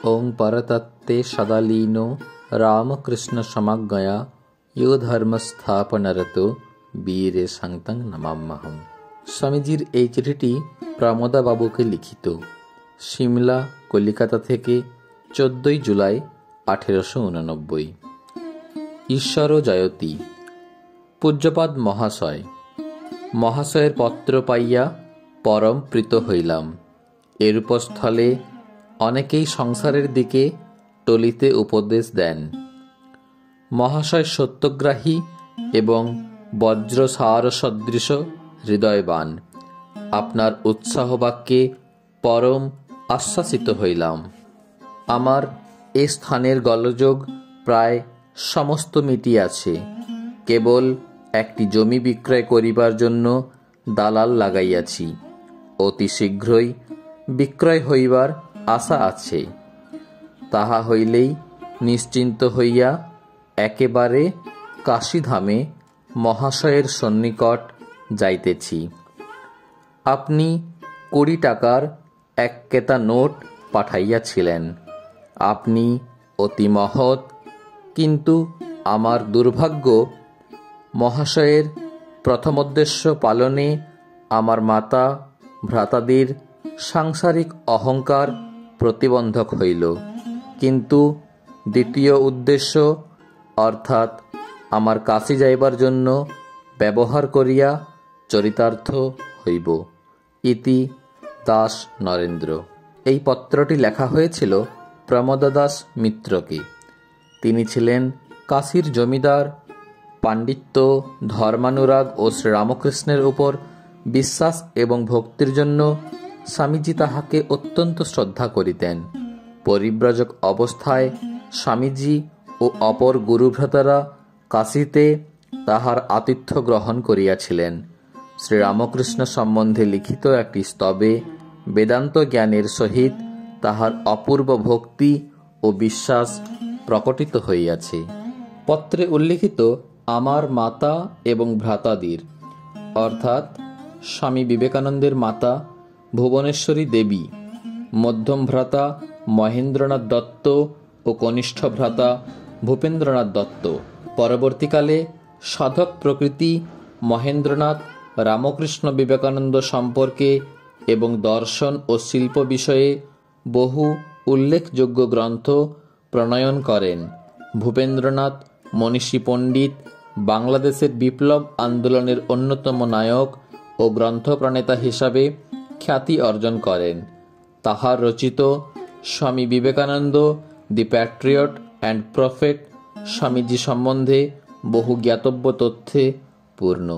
ओं परतत्ते सदालीनो रामकृष्ण समज्ञया यो धर्मस्थापनरतो বীরে সাংতাং নমাম্যহম। স্বামীজির এই চিঠিটি প্রমোদা বাবুকে লিখিত, সিমলা, কলিকাতা থেকে 14 জুলাই 1889। ঈশ্বর জয়তী। পূজ্যপাদ মহাশয়, মহাশয়ের পত্র পাইয়া পরম প্রীত হইলাম। এর উপস্থলে অনেকেই সংসারের দিকে টলিতে উপদেশ দেন। মহাশয় সত্যগ্রাহী এবং বজ্রসার সদৃশ হৃদয়বান। আপনার উৎসাহ বাক্যে পরম আশ্বাসিত হইলাম। আমার এ স্থানের গোলযোগ প্রায় সমস্ত মিটিয়াছে। কেবল একটি জমি বিক্রয় করিবার জন্য দালাল লাগাইয়াছি। অতি শীঘ্রই বিক্রয় হইবার আশা আছে। তাহা হইলেই নিশ্চিন্ত হইয়া একেবারে কাশীধামে মহাশয়ের সন্নিকট যাইতেছি। আপনি 20 টাকার এক কেতা নোট পাঠাইয়াছিলেন। আপনি অতি মহৎ, কিন্তু আমার দুর্ভাগ্য, মহাশয়ের প্রথমোদ্দেশ্য পালনে আমার মাতা ভ্রাতাদির সাংসারিক অহংকার প্রতিবন্ধক হইল, কিন্তু দ্বিতীয় উদ্দেশ্য অর্থাৎ আমার কাশী যাইবার জন্য ব্যবহার করিয়া চরিতার্থ হইব। ইতি দাস নরেন্দ্র। এই পত্রটি লেখা হয়েছিল প্রমোদা দাস মিত্রকে। তিনি ছিলেন কাশীর জমিদার। পাণ্ডিত্য, ধর্মানুরাগ ও শ্রীরামকৃষ্ণের উপর বিশ্বাস এবং ভক্তির জন্য স্বামীজি তাহাকে অত্যন্ত শ্রদ্ধা করিতেন। পরিব্রাজক অবস্থায় স্বামীজি ও অপর গুরুভ্রাতারা কাশীতে তাহার আতিথ্য গ্রহণ করিয়াছিলেন। শ্রীরামকৃষ্ণ সম্বন্ধে লিখিত একটি স্তবে বেদান্ত জ্ঞানের সহিত তাহার অপূর্ব ভক্তি ও বিশ্বাস প্রকটিত হইয়াছে। পত্রে উল্লিখিত আমার মাতা এবং ভ্রাতাদির অর্থাৎ স্বামী বিবেকানন্দের মাতা ভুবনেশ্বরী দেবী, মধ্যম ভ্রাতা মহেন্দ্রনাথ দত্ত ও কনিষ্ঠ ভ্রাতা ভূপেন্দ্রনাথ দত্ত। পরবর্তীকালে সাধক প্রকৃতি মহেন্দ্রনাথ রামকৃষ্ণ বিবেকানন্দ সম্পর্কে এবং দর্শন ও শিল্প বিষয়ে বহু উল্লেখযোগ্য গ্রন্থ প্রণয়ন করেন। ভূপেন্দ্রনাথ মনীষী পণ্ডিত, বাংলাদেশের বিপ্লব আন্দোলনের অন্যতম নায়ক ও গ্রন্থ প্রণেতা হিসাবে খ্যাতি অর্জন করেন। তাহার রচিত স্বামী বিবেকানন্দ দি প্যাট্রিয়ট অ্যান্ড প্রফেট স্বামীজি সম্বন্ধে বহু জ্ঞাতব্য তথ্যে পূর্ণ।